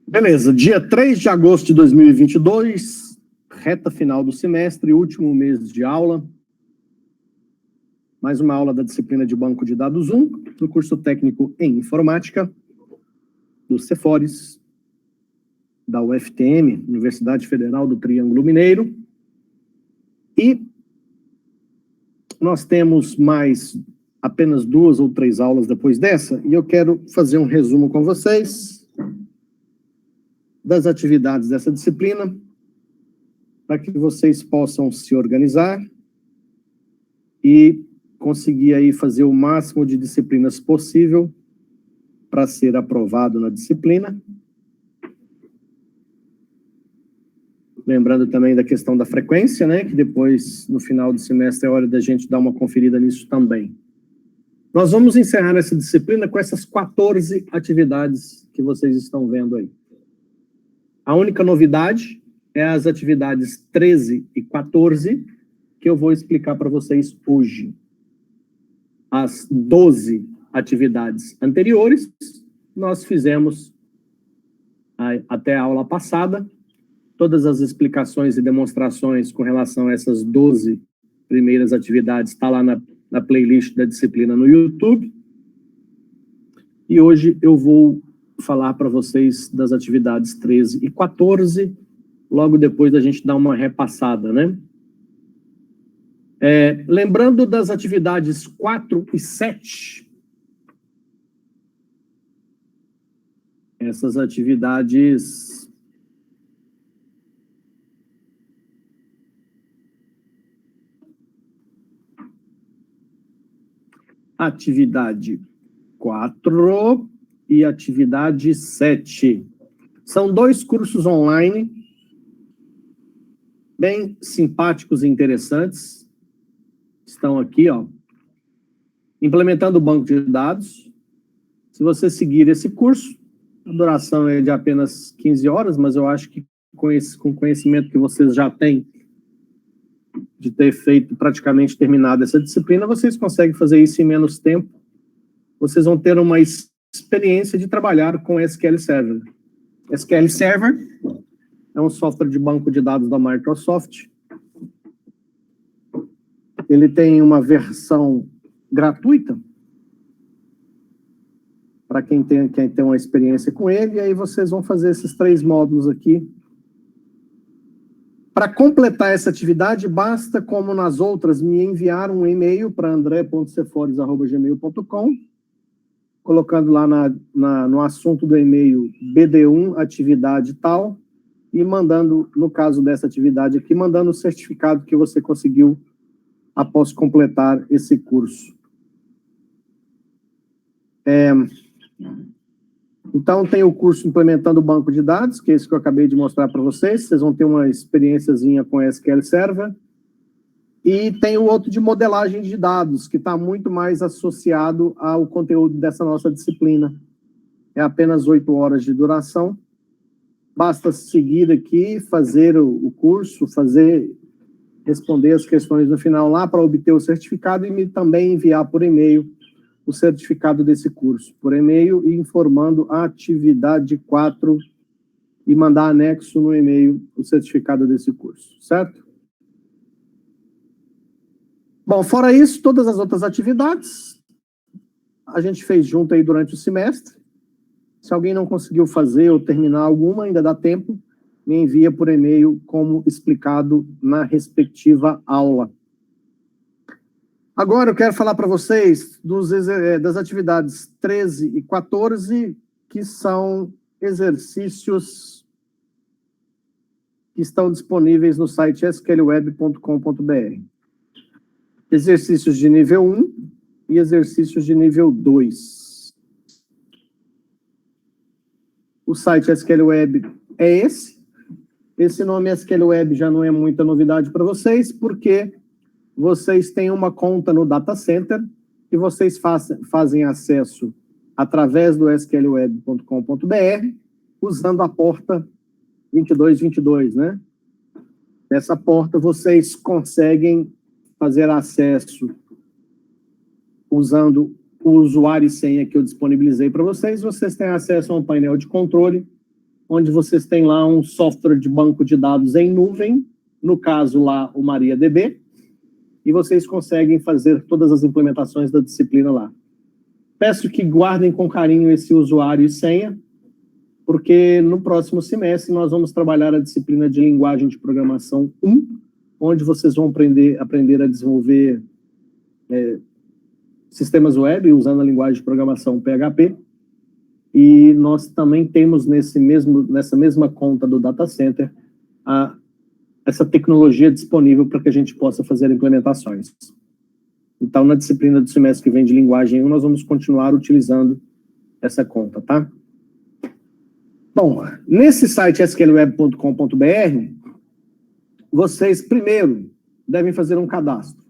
Beleza, dia 3 de agosto de 2022, reta final do semestre, último mês de aula. Mais uma aula da disciplina de Banco de Dados 1, do curso técnico em Informática, do Cefores, da UFTM, Universidade Federal do Triângulo Mineiro. E nós temos mais apenas 2 ou 3 aulas depois dessa, e eu quero fazer um resumo com vocês das atividades dessa disciplina, para que vocês possam se organizar e conseguir aí fazer o máximo de disciplinas possível para ser aprovado na disciplina. Lembrando também da questão da frequência, né, que depois, no final do semestre, é hora da gente dar uma conferida nisso também. Nós vamos encerrar essa disciplina com essas 14 atividades que vocês estão vendo aí. A única novidade é as atividades 13 e 14, que eu vou explicar para vocês hoje. As 12 atividades anteriores, nós fizemos até a aula passada. Todas as explicações e demonstrações com relação a essas 12 primeiras atividades está lá na playlist da disciplina no YouTube. E hoje eu vou falar para vocês das atividades 13 e 14, logo depois da gente dar uma repassada, né? Lembrando das atividades 4 e 7, essas atividades atividade 4 e atividade 7. São 2 cursos online, bem simpáticos e interessantes. Estão aqui, ó, implementando o banco de dados. Se você seguir esse curso, a duração é de apenas 15 horas, mas eu acho que com o conhecimento que vocês já têm, de ter feito, praticamente terminado essa disciplina, vocês conseguem fazer isso em menos tempo. Vocês vão ter uma experiência de trabalhar com SQL Server. SQL Server é um software de banco de dados da Microsoft. Ele tem uma versão gratuita, para quem tem uma experiência com ele, e aí vocês vão fazer esses 3 módulos aqui. Para completar essa atividade, basta, como nas outras, me enviar um e-mail para andré.cefores@gmail.com, colocando lá no assunto do e-mail BD1, atividade tal, e mandando, no caso dessa atividade aqui, mandando o certificado que você conseguiu após completar esse curso. Então, tem o curso Implementando o Banco de Dados, que é esse que eu acabei de mostrar para vocês. Vocês vão ter uma experiênciazinha com SQL Server. E tem o outro de modelagem de dados, que está muito mais associado ao conteúdo dessa nossa disciplina. É apenas 8 horas de duração. Basta seguir aqui, fazer o curso, responder as questões no final lá para obter o certificado e também enviar por e-mail o certificado desse curso, por e-mail, e informando a atividade 4 e mandar anexo no e-mail o certificado desse curso, certo? Bom, fora isso, todas as outras atividades a gente fez junto aí durante o semestre. Se alguém não conseguiu fazer ou terminar alguma, ainda dá tempo, me envia por e-mail como explicado na respectiva aula. Agora eu quero falar para vocês das atividades 13 e 14, que são exercícios que estão disponíveis no site sqlweb.com.br. Exercícios de nível 1 e exercícios de nível 2. O site SQL Web é esse. Esse nome SQL Web já não é muita novidade para vocês, porque vocês têm uma conta no Data Center e vocês fazem acesso através do sqlweb.com.br usando a porta 2222, né? Nessa porta vocês conseguem fazer acesso usando o usuário e senha que eu disponibilizei para vocês, vocês têm acesso a um painel de controle, onde vocês têm lá um software de banco de dados em nuvem, no caso lá o MariaDB, e vocês conseguem fazer todas as implementações da disciplina lá. Peço que guardem com carinho esse usuário e senha, porque no próximo semestre nós vamos trabalhar a disciplina de linguagem de programação 1, onde vocês vão aprender a desenvolver sistemas web usando a linguagem de programação PHP. E nós também temos nessa mesma conta do Data Center essa tecnologia disponível para que a gente possa fazer implementações. Então, na disciplina do semestre que vem de linguagem 1, nós vamos continuar utilizando essa conta, tá? Bom, nesse site sqlweb.com.br, vocês primeiro devem fazer um cadastro.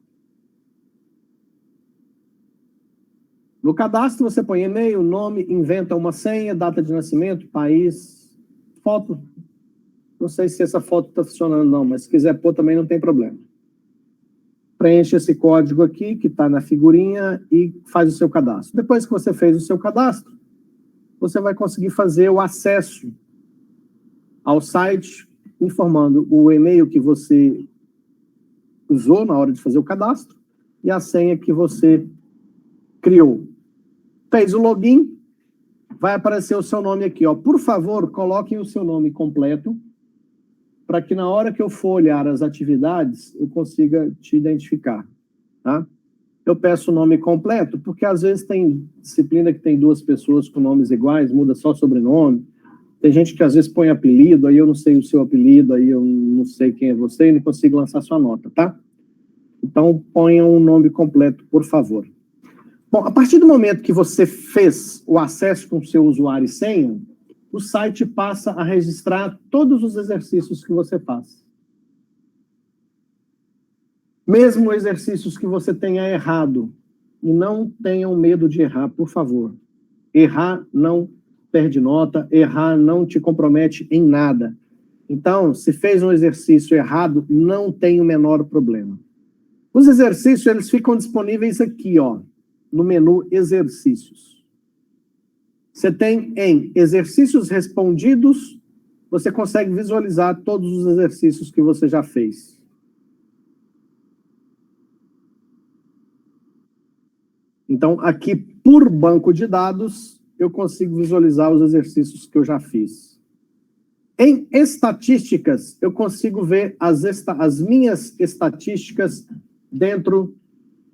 No cadastro, você põe e-mail, nome, inventa uma senha, data de nascimento, país, foto. Não sei se essa foto está funcionando, não, mas se quiser pôr também não tem problema. Preenche esse código aqui, que está na figurinha, e faz o seu cadastro. Depois que você fez o seu cadastro, você vai conseguir fazer o acesso ao site, informando o e-mail que você usou na hora de fazer o cadastro e a senha que você criou. Fez o login, vai aparecer o seu nome aqui, ó. Por favor, coloquem o seu nome completo, para que na hora que eu for olhar as atividades, eu consiga te identificar, tá? Eu peço o nome completo, porque às vezes tem disciplina que tem 2 pessoas com nomes iguais, muda só sobrenome. Tem gente que às vezes põe apelido, aí eu não sei o seu apelido, aí eu não sei quem é você e não consigo lançar sua nota, tá? Então, ponham o nome completo, por favor. Bom, a partir do momento que você fez o acesso com o seu usuário e senha, o site passa a registrar todos os exercícios que você faz. Mesmo exercícios que você tenha errado, e não tenham medo de errar, por favor. Errar não perde nota, errar não te compromete em nada. Então, se fez um exercício errado, não tem o menor problema. Os exercícios, eles ficam disponíveis aqui, ó, no menu Exercícios. Você tem em Exercícios Respondidos, você consegue visualizar todos os exercícios que você já fez. Então, aqui, por banco de dados, eu consigo visualizar os exercícios que eu já fiz. Em estatísticas, eu consigo ver as minhas estatísticas dentro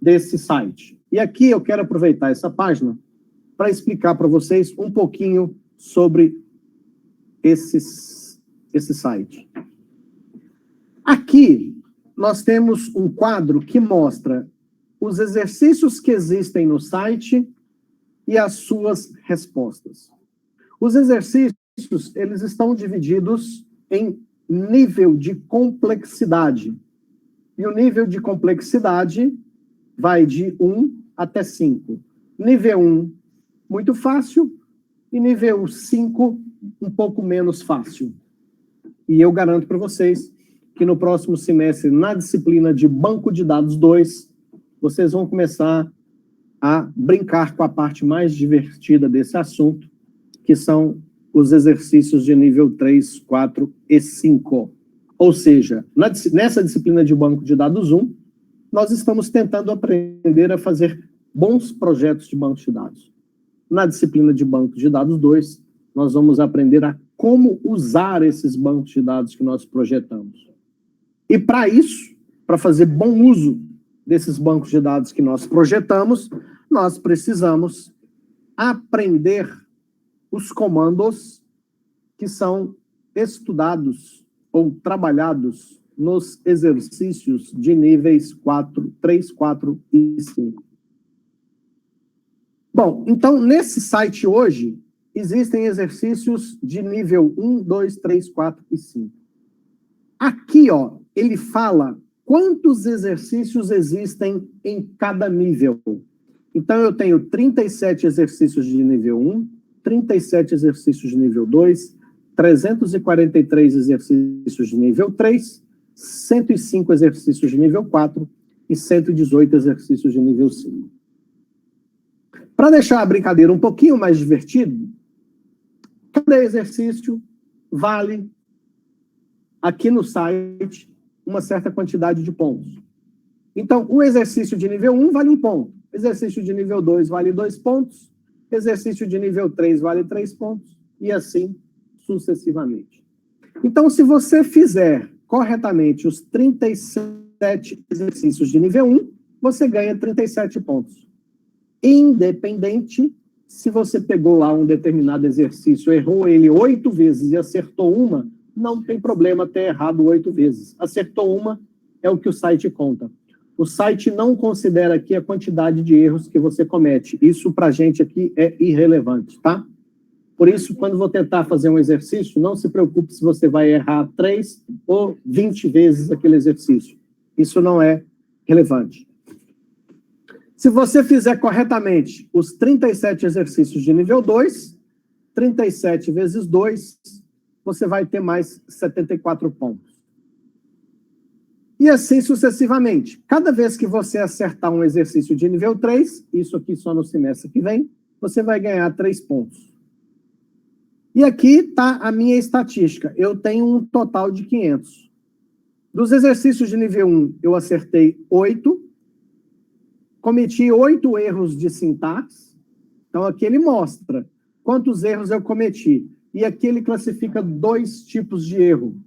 desse site. E aqui eu quero aproveitar essa página para explicar para vocês um pouquinho sobre esse site. Aqui, nós temos um quadro que mostra os exercícios que existem no site e as suas respostas. Os exercícios, eles estão divididos em nível de complexidade. E o nível de complexidade vai de 1 até 5. Nível 1, muito fácil, e nível 5, um pouco menos fácil. E eu garanto para vocês que no próximo semestre, na disciplina de Banco de Dados 2, vocês vão começar a brincar com a parte mais divertida desse assunto, que são os exercícios de nível 3, 4 e 5. Ou seja, nessa disciplina de Banco de Dados 1, nós estamos tentando aprender a fazer bons projetos de banco de dados. Na disciplina de Banco de Dados 2, nós vamos aprender a como usar esses bancos de dados que nós projetamos. E para isso, para fazer bom uso desses bancos de dados que nós projetamos, nós precisamos aprender os comandos que são estudados ou trabalhados nos exercícios de níveis 3, 4 e 5. Bom, então, nesse site hoje, existem exercícios de nível 1, 2, 3, 4 e 5. Aqui, ó, ele fala quantos exercícios existem em cada nível. Então, eu tenho 37 exercícios de nível 1, 37 exercícios de nível 2, 343 exercícios de nível 3, 105 exercícios de nível 4 e 118 exercícios de nível 5. Para deixar a brincadeira um pouquinho mais divertido, cada exercício vale, aqui no site, uma certa quantidade de pontos. Então, o exercício de nível 1 vale 1 ponto, exercício de nível 2 vale 2 pontos, exercício de nível 3 vale 3 pontos, e assim sucessivamente. Então, se você fizer corretamente os 37 exercícios de nível 1, você ganha 37 pontos. Independente se você pegou lá um determinado exercício, errou ele 8 vezes e acertou uma, não tem problema ter errado 8 vezes. Acertou uma, é o que o site conta. O site não considera aqui a quantidade de erros que você comete. Isso para a gente aqui é irrelevante, tá? Por isso, quando vou tentar fazer um exercício, não se preocupe se você vai errar 3 ou 20 vezes aquele exercício. Isso não é relevante. Se você fizer corretamente os 37 exercícios de nível 2, 37 vezes 2, você vai ter mais 74 pontos. E assim sucessivamente. Cada vez que você acertar um exercício de nível 3, isso aqui só no semestre que vem, você vai ganhar 3 pontos. E aqui está a minha estatística. Eu tenho um total de 500. Dos exercícios de nível 1, eu acertei 8. Cometi 8 erros de sintaxe. Então, aqui ele mostra quantos erros eu cometi. E aqui ele classifica 2 tipos de erro.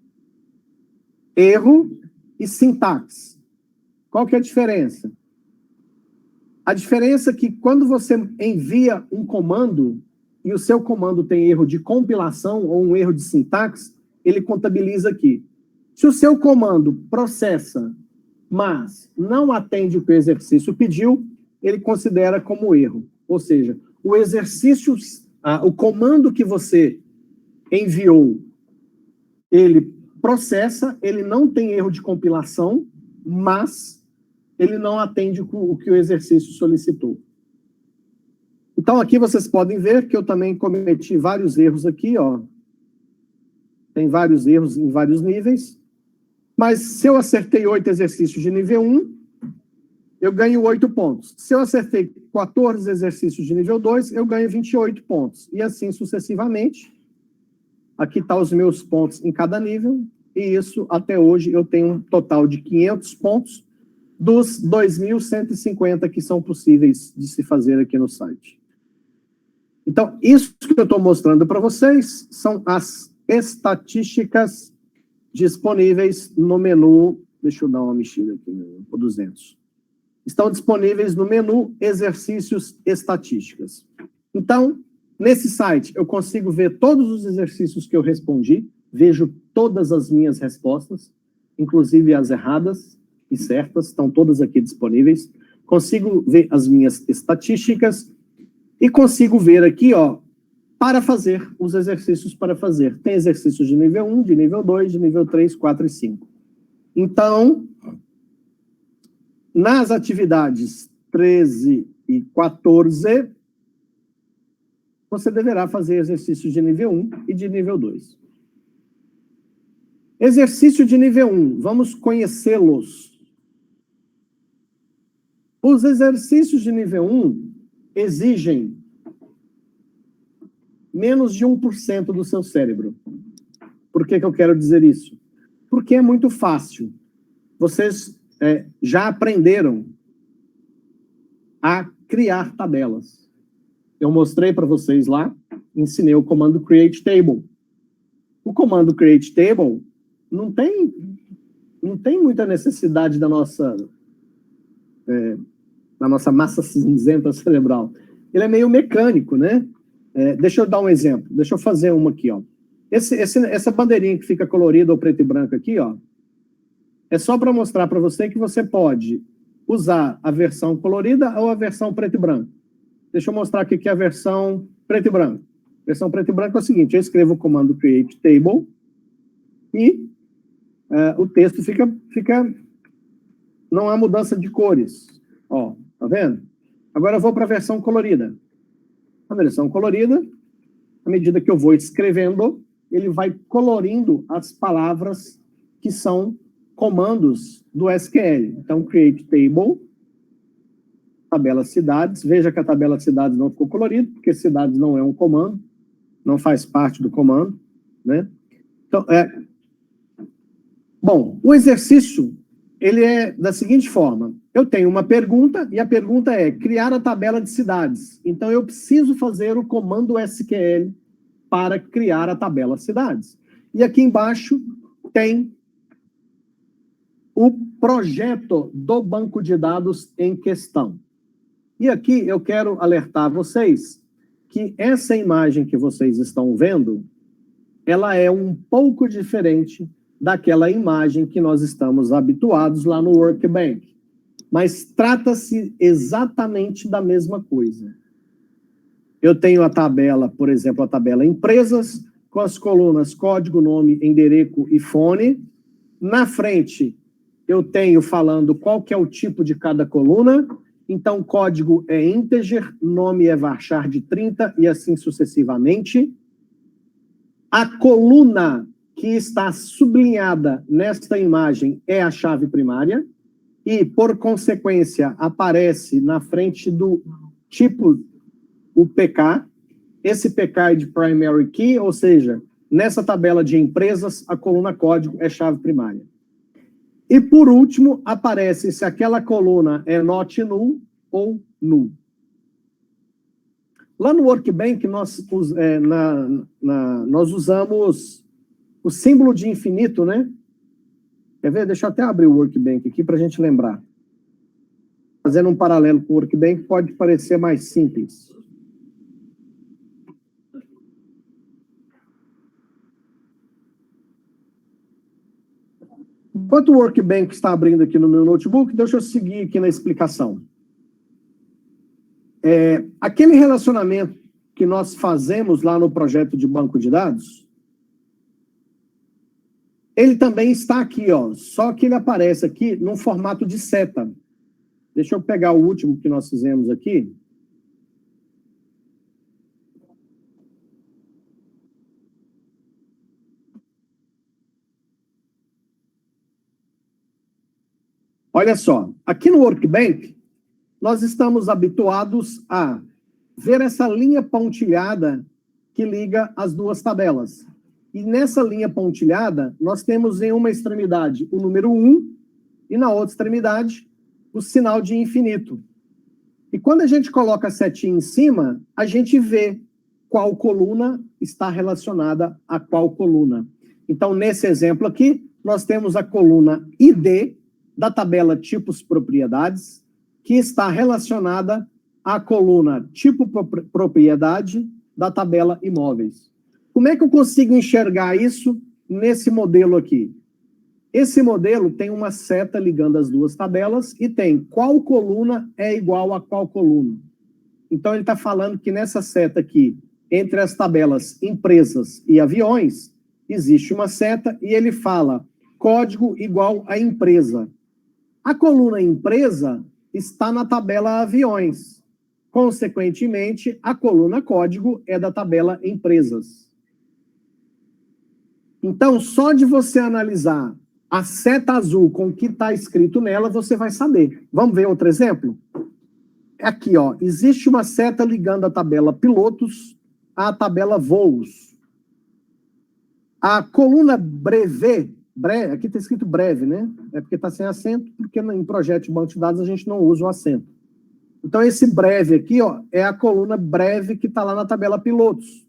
Erro e sintaxe. Qual que é a diferença? A diferença é que quando você envia um comando e o seu comando tem erro de compilação ou um erro de sintaxe, ele contabiliza aqui. Se o seu comando processa, mas não atende o que o exercício pediu, ele considera como erro. Ou seja, o exercício, o comando que você enviou, ele processa, ele não tem erro de compilação, mas ele não atende o que o exercício solicitou. Então, aqui vocês podem ver que eu também cometi vários erros aqui, ó. Tem vários erros em vários níveis. Mas se eu acertei 8 exercícios de nível 1, eu ganho 8 pontos. Se eu acertei 14 exercícios de nível 2, eu ganho 28 pontos. E assim sucessivamente. Aqui estão os meus pontos em cada nível. E isso, até hoje, eu tenho um total de 500 pontos dos 2.150 que são possíveis de se fazer aqui no site. Então, isso que eu estou mostrando para vocês são as estatísticas disponíveis no menu. Deixa eu dar uma mexida aqui no 200. Estão disponíveis no menu Exercícios Estatísticas. Então, nesse site, eu consigo ver todos os exercícios que eu respondi, vejo todas as minhas respostas, inclusive as erradas e certas, estão todas aqui disponíveis. Consigo ver as minhas estatísticas e consigo ver aqui, ó, para fazer, os exercícios para fazer. Tem exercícios de nível 1, de nível 2, de nível 3, 4 e 5. Então, nas atividades 13 e 14, você deverá fazer exercícios de nível 1 e de nível 2. Exercício de nível 1, vamos conhecê-los. Os exercícios de nível 1 exigem menos de 1% do seu cérebro. Por que eu quero dizer isso? Porque é muito fácil. Vocês já aprenderam a criar tabelas. Eu mostrei para vocês lá, ensinei o comando create table. O comando create table não tem muita necessidade da nossa massa cinzenta cerebral. Ele é meio mecânico, né? Deixa eu dar um exemplo. Deixa eu fazer uma aqui, ó. Essa bandeirinha que fica colorida ou preto e branco aqui, ó, é só para mostrar para você que você pode usar a versão colorida ou a versão preto e branco. Deixa eu mostrar aqui que é a versão preto e branco. A versão preto e branco é o seguinte, eu escrevo o comando create table e o texto fica... Não há mudança de cores. Ó, tá vendo? Agora eu vou para a versão colorida. A versão colorida, à medida que eu vou escrevendo, ele vai colorindo as palavras que são comandos do SQL. Então, create table, tabela cidades. Veja que a tabela cidades não ficou colorida, porque cidades não é um comando, não faz parte do comando, né? Então, bom, o exercício, ele é da seguinte forma. Eu tenho uma pergunta, e a pergunta é criar a tabela de cidades. Então, eu preciso fazer o comando SQL para criar a tabela cidades. E aqui embaixo tem o projeto do banco de dados em questão. E aqui eu quero alertar vocês que essa imagem que vocês estão vendo, ela é um pouco diferente daquela imagem que nós estamos habituados lá no Workbench. Mas trata-se exatamente da mesma coisa. Eu tenho a tabela, por exemplo, a tabela empresas, com as colunas código, nome, endereço e fone. Na frente, eu tenho falando qual que é o tipo de cada coluna. Então, código é integer, nome é varchar de 30 e assim sucessivamente. A coluna que está sublinhada nesta imagem é a chave primária e, por consequência, aparece na frente do tipo o PK. Esse PK é de primary key, ou seja, nessa tabela de empresas, a coluna código é chave primária. E, por último, aparece se aquela coluna é not null ou null. Lá no Workbench, nós usamos o símbolo de infinito, né? Quer ver? Deixa eu até abrir o Workbench aqui para a gente lembrar. Fazendo um paralelo com o Workbench, pode parecer mais simples. Enquanto o Workbench está abrindo aqui no meu notebook, deixa eu seguir aqui na explicação. Aquele relacionamento que nós fazemos lá no projeto de banco de dados, ele também está aqui, ó, só que ele aparece aqui num formato de seta. Deixa eu pegar o último que nós fizemos aqui. Olha só, aqui no Workbench, nós estamos habituados a ver essa linha pontilhada que liga as duas tabelas. E nessa linha pontilhada, nós temos em uma extremidade o número 1 e na outra extremidade o sinal de infinito. E quando a gente coloca a setinha em cima, a gente vê qual coluna está relacionada a qual coluna. Então, nesse exemplo aqui, nós temos a coluna ID da tabela tipos propriedades, que está relacionada à coluna tipo propriedade da tabela imóveis. Como é que eu consigo enxergar isso nesse modelo aqui? Esse modelo tem uma seta ligando as duas tabelas e tem qual coluna é igual a qual coluna. Então, ele está falando que nessa seta aqui, entre as tabelas empresas e aviões, existe uma seta e ele fala código igual a empresa. A coluna empresa está na tabela aviões. Consequentemente, a coluna código é da tabela empresas. Então, só de você analisar a seta azul com o que está escrito nela, você vai saber. Vamos ver outro exemplo? Aqui, ó, existe uma seta ligando a tabela pilotos à tabela voos. A coluna breve, aqui está escrito breve, né? É porque está sem acento, porque em projeto de banco de dados a gente não usa o acento. Então, esse breve aqui, ó, é a coluna breve que está lá na tabela pilotos.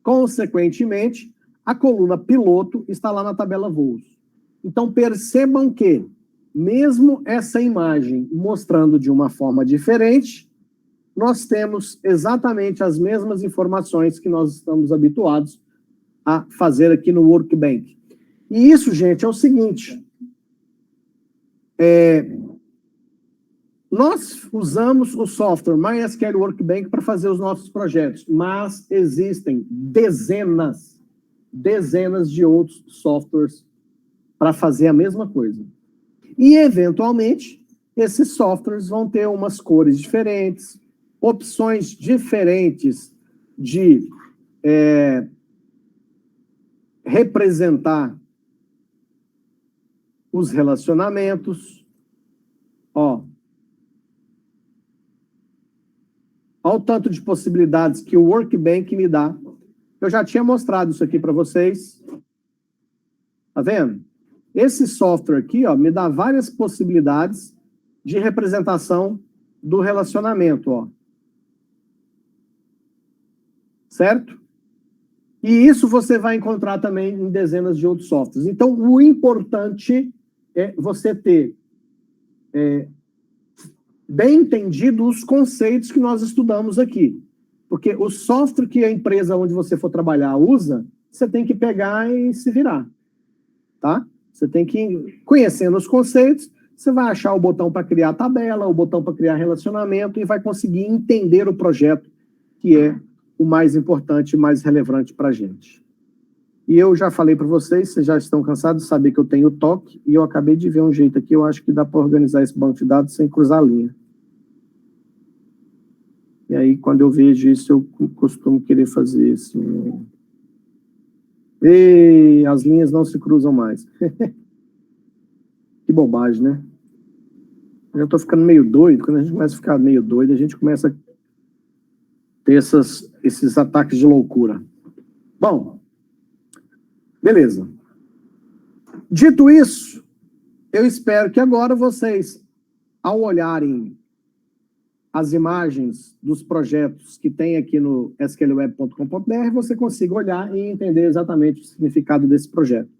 Consequentemente, a coluna piloto está lá na tabela voos. Então, percebam que, mesmo essa imagem mostrando de uma forma diferente, nós temos exatamente as mesmas informações que nós estamos habituados a fazer aqui no Workbench. E isso, gente, é o seguinte. Nós usamos o software MySQL Workbench para fazer os nossos projetos, mas existem dezenas de outros softwares para fazer a mesma coisa. E, eventualmente, esses softwares vão ter umas cores diferentes, opções diferentes de representar os relacionamentos. Ó, Olha o tanto de possibilidades que o Workbench me dá. Eu já tinha mostrado isso aqui para vocês. Tá vendo? Esse software aqui, ó, me dá várias possibilidades de representação do relacionamento, ó. Certo? E isso você vai encontrar também em dezenas de outros softwares. Então, o importante é você ter bem entendido os conceitos que nós estudamos aqui. Porque o software que a empresa onde você for trabalhar usa, você tem que pegar e se virar. Tá? Você tem que ir conhecendo os conceitos, você vai achar o botão para criar tabela, o botão para criar relacionamento e vai conseguir entender o projeto, que é o mais importante e mais relevante para a gente. E eu já falei para vocês já estão cansados de saber que eu tenho toque, e eu acabei de ver um jeito aqui, eu acho que dá para organizar esse banco de dados sem cruzar a linha. E aí, quando eu vejo isso, eu costumo querer fazer assim... E as linhas não se cruzam mais. Que bobagem, né? Eu já estou ficando meio doido. Quando a gente começa a ficar meio doido, a gente começa a ter esses ataques de loucura. Bom, beleza. Dito isso, eu espero que agora vocês, ao olharem as imagens dos projetos que tem aqui no sqlweb.com.br, você consiga olhar e entender exatamente o significado desse projeto.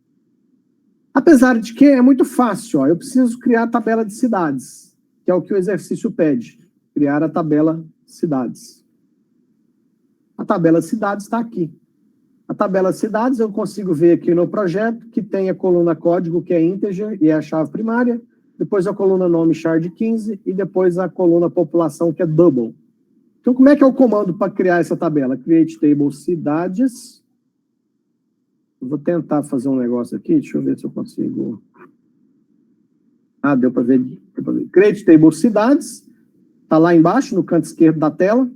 Apesar de que é muito fácil, ó, eu preciso criar a tabela de cidades, que é o que o exercício pede, criar a tabela cidades. A tabela cidades está aqui. A tabela cidades eu consigo ver aqui no projeto, que tem a coluna código, que é integer, e é a chave primária, depois a coluna nome char 15 e depois a coluna população, que é double. Então, como é que é o comando para criar essa tabela? Create table cidades. Eu vou tentar fazer um negócio aqui, deixa eu ver se eu consigo. Ah, deu para ver. Create table cidades. Está lá embaixo, no canto esquerdo da tela.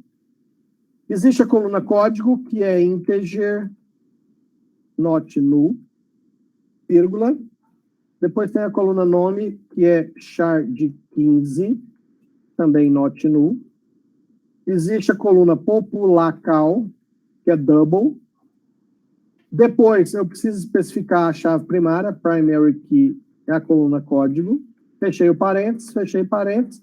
Existe a coluna código, que é integer, not null, vírgula. Depois tem a coluna nome, que é char de 15, também not null. Existe a coluna populacal, que é double. Depois, eu preciso especificar a chave primária, primary key, é a coluna código. Fechei o parênteses, fechei parênteses.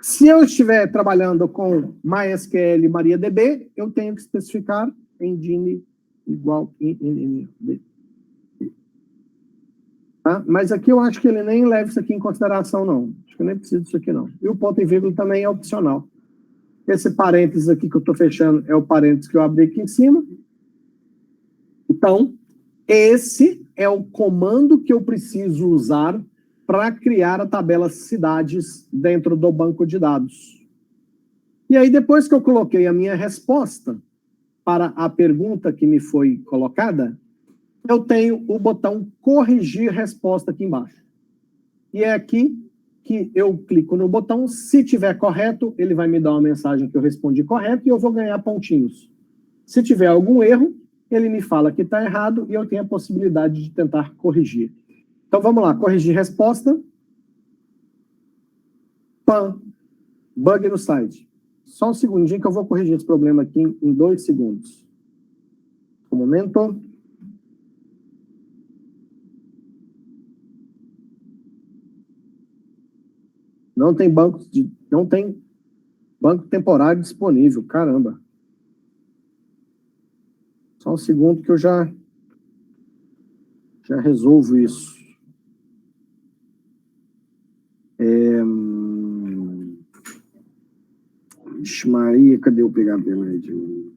Se eu estiver trabalhando com MySQL MariaDB, eu tenho que especificar engine igual INNB. Tá? Mas aqui eu acho que ele nem leva isso aqui em consideração, não. Acho que eu nem preciso disso aqui, não. E o ponto e vírgula também é opcional. Esse parênteses aqui que eu estou fechando é o parênteses que eu abri aqui em cima. Então, esse é o comando que eu preciso usar para criar a tabela cidades dentro do banco de dados. E aí, depois que eu coloquei a minha resposta para a pergunta que me foi colocada, eu tenho o botão corrigir resposta aqui embaixo. E é aqui que eu clico no botão, se tiver correto, ele vai me dar uma mensagem que eu respondi correto e eu vou ganhar pontinhos. Se tiver algum erro, ele me fala que está errado e eu tenho a possibilidade de tentar corrigir. Então vamos lá, corrigir resposta. Pam, bug no site. Só um segundinho que eu vou corrigir esse problema aqui em 2 segundos. Um momento. Não tem banco temporário disponível, caramba. Só um segundo que eu já resolvo isso. Ixi, Maria, cadê o PHP aí de mim?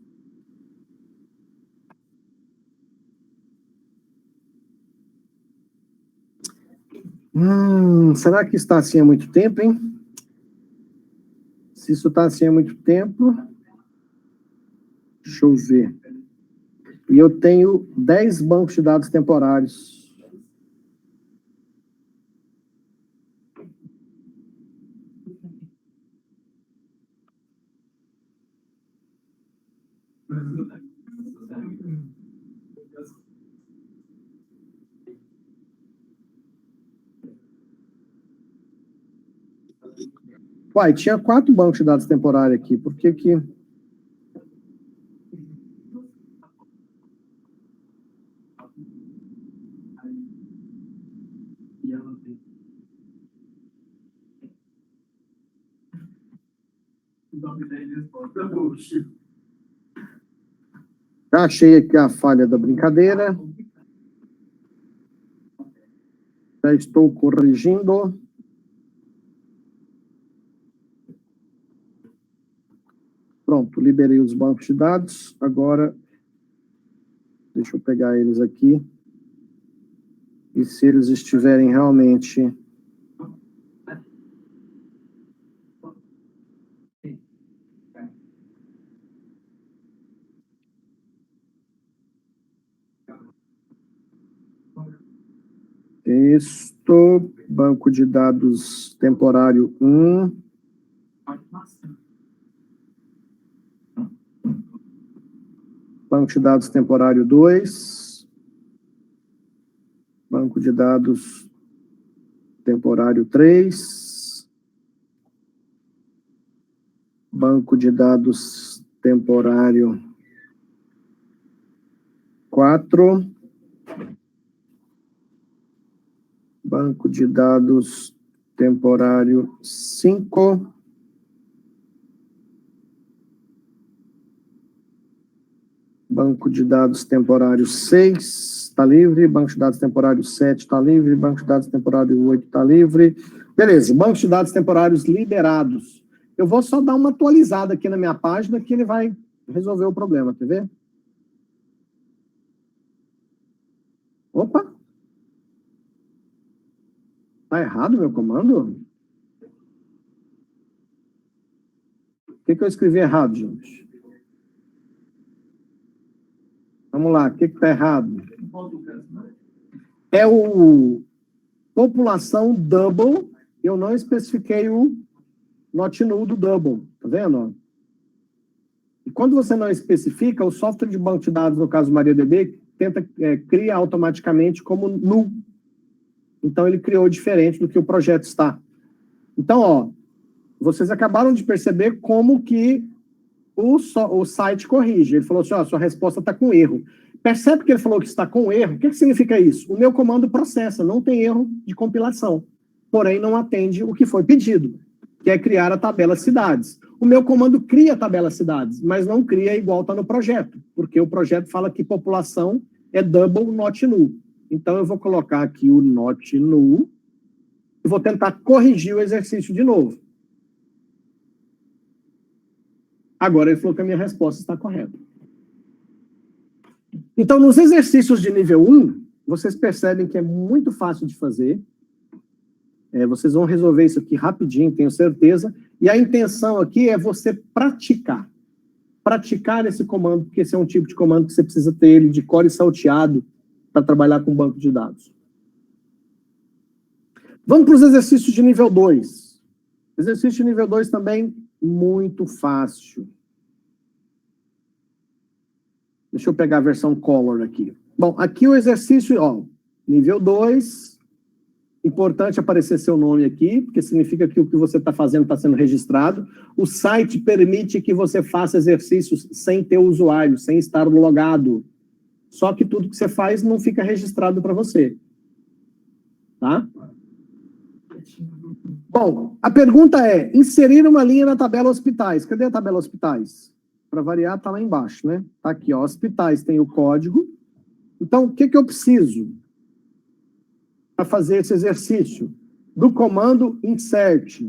Será que está assim há muito tempo, hein? Se isso está assim há muito tempo, deixa eu ver. E eu tenho 10 bancos de dados temporários. Uai, tinha 4 bancos de dados temporários aqui. Por que que... Já achei aqui a falha da brincadeira. Já estou corrigindo. Pronto, liberei os bancos de dados. Agora, deixa eu pegar eles aqui. E se eles estiverem realmente... Isto, banco de dados temporário 1. Banco de dados temporário 2. Banco de dados temporário 3. Banco de dados temporário 4. Banco de dados temporário 5. Banco de dados temporário 6 está livre. Banco de dados temporário 7 está livre. Banco de dados temporário 8 está livre. Beleza, banco de dados temporários liberados. Eu vou só dar uma atualizada aqui na minha página que ele vai resolver o problema, quer ver? Opa! Tá errado o meu comando? O que eu escrevi errado, gente? Vamos lá, o que está errado? É o população double, eu não especifiquei o not null do double, tá vendo? E quando você não especifica, o software de banco de dados, no caso MariaDB, cria automaticamente como null. Então, ele criou diferente do que o projeto está. Então, ó, vocês acabaram de perceber como que o site corrige. Ele falou assim, ó, sua resposta está com erro. Percebe que ele falou que está com erro? O que significa isso? O meu comando processa, não tem erro de compilação. Porém, não atende o que foi pedido, que é criar a tabela cidades. O meu comando cria a tabela cidades, mas não cria igual está no projeto, porque o projeto fala que população é double not null. Então, eu vou colocar aqui o not null e vou tentar corrigir o exercício de novo. Agora ele falou que a minha resposta está correta. Então, nos exercícios de nível 1, vocês percebem que é muito fácil de fazer. Vocês vão resolver isso aqui rapidinho, tenho certeza. E a intenção aqui é você praticar. Praticar esse comando, porque esse é um tipo de comando que você precisa ter ele de core salteado para trabalhar com banco de dados. Vamos para os exercícios de nível 2. Exercício de nível 2 também muito fácil. Deixa eu pegar a versão color aqui. Bom, aqui o exercício, ó, nível 2. Importante aparecer seu nome aqui, porque significa que o que você está fazendo está sendo registrado. O site permite que você faça exercícios sem ter usuário, sem estar logado. Só que tudo que você faz não fica registrado para você. Tá? Bom, a pergunta é, inserir uma linha na tabela hospitais. Cadê a tabela hospitais? Para variar, está lá embaixo, né? Está aqui, ó, hospitais tem o código. Então, o que eu preciso para fazer esse exercício? Do comando insert.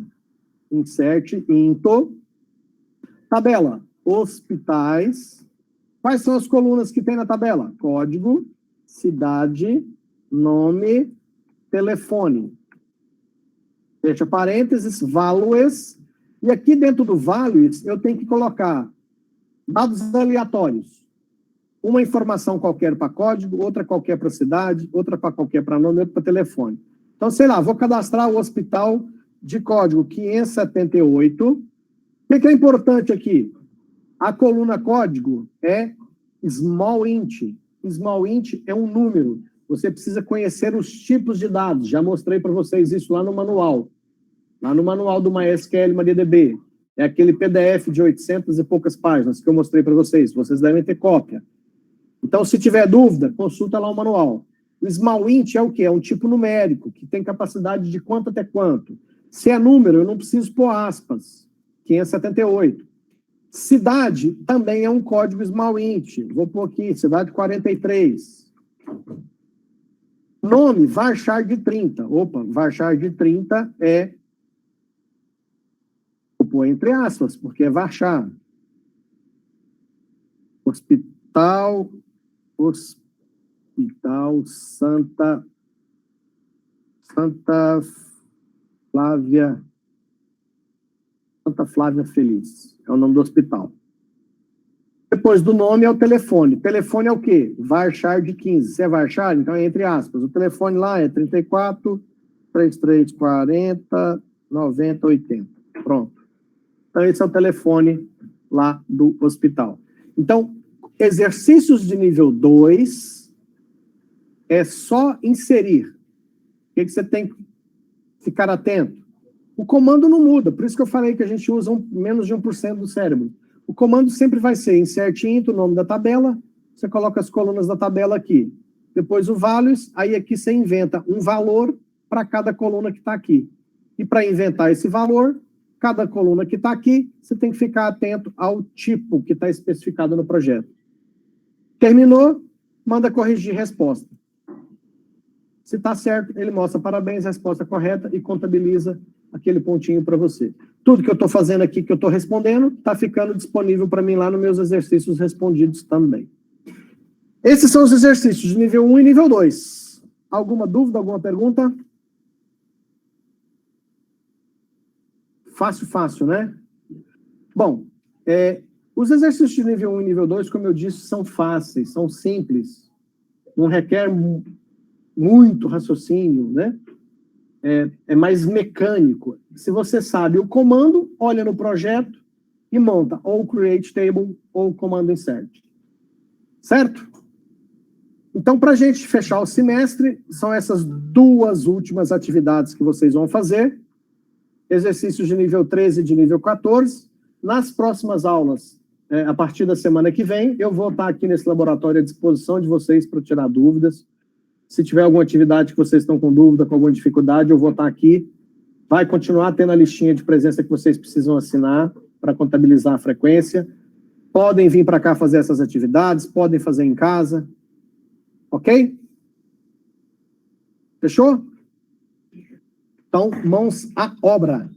Insert into tabela hospitais. Quais são as colunas que tem na tabela? Código, cidade, nome, telefone. Fecha parênteses, values. E aqui dentro do values, eu tenho que colocar dados aleatórios. Uma informação qualquer para código, outra qualquer para cidade, outra para qualquer para nome, outra para telefone. Então, sei lá, vou cadastrar o hospital de código 578. O que é importante aqui? A coluna código é small int. Small int é um número. Você precisa conhecer os tipos de dados. Já mostrei para vocês isso lá no manual. Lá no manual do MySQL MariaDB. É aquele PDF de 800 e poucas páginas que eu mostrei para vocês. Vocês devem ter cópia. Então, se tiver dúvida, consulta lá o manual. O small int é o quê? É um tipo numérico, que tem capacidade de quanto até quanto. Se é número, eu não preciso pôr aspas. 578. Cidade também é um código small int. Vou pôr aqui, cidade 43. Nome, varchar de 30. Opa, varchar de 30 é... Vou pôr entre aspas, porque é varchar. Hospital Santa Flávia Feliz. É o nome do hospital. Depois do nome é o telefone. Telefone é o quê? Varchar de 15. Se é varchar, então é entre aspas. O telefone lá é 34 3340 90 80. Pronto. Então esse é o telefone lá do hospital. Então, exercícios de nível 2 é só inserir. O que você tem que ficar atento? O comando não muda, por isso que eu falei que a gente usa menos de 1% do cérebro. O comando sempre vai ser insert int, o nome da tabela, você coloca as colunas da tabela aqui. Depois o values, aí aqui você inventa um valor para cada coluna que está aqui. E para inventar esse valor, cada coluna que está aqui, você tem que ficar atento ao tipo que está especificado no projeto. Terminou, manda corrigir resposta. Se está certo, ele mostra parabéns, resposta correta e contabiliza aquele pontinho para você. Tudo que eu estou fazendo aqui, que eu estou respondendo, está ficando disponível para mim lá nos meus exercícios respondidos também. Esses são os exercícios de nível 1 e nível 2. Alguma dúvida, alguma pergunta? Fácil, né? Bom, os exercícios de nível 1 e nível 2, como eu disse, são fáceis, são simples. Não requer muito raciocínio, né? É mais mecânico. Se você sabe o comando, olha no projeto e monta ou create table ou comando insert. Certo? Então, para a gente fechar o semestre, são essas duas últimas atividades que vocês vão fazer. Exercícios de nível 13 e de nível 14. Nas próximas aulas, a partir da semana que vem, eu vou estar aqui nesse laboratório à disposição de vocês para tirar dúvidas. Se tiver alguma atividade que vocês estão com dúvida, com alguma dificuldade, eu vou estar aqui. Vai continuar tendo a listinha de presença que vocês precisam assinar para contabilizar a frequência. Podem vir para cá fazer essas atividades, podem fazer em casa. Ok? Fechou? Então, mãos à obra.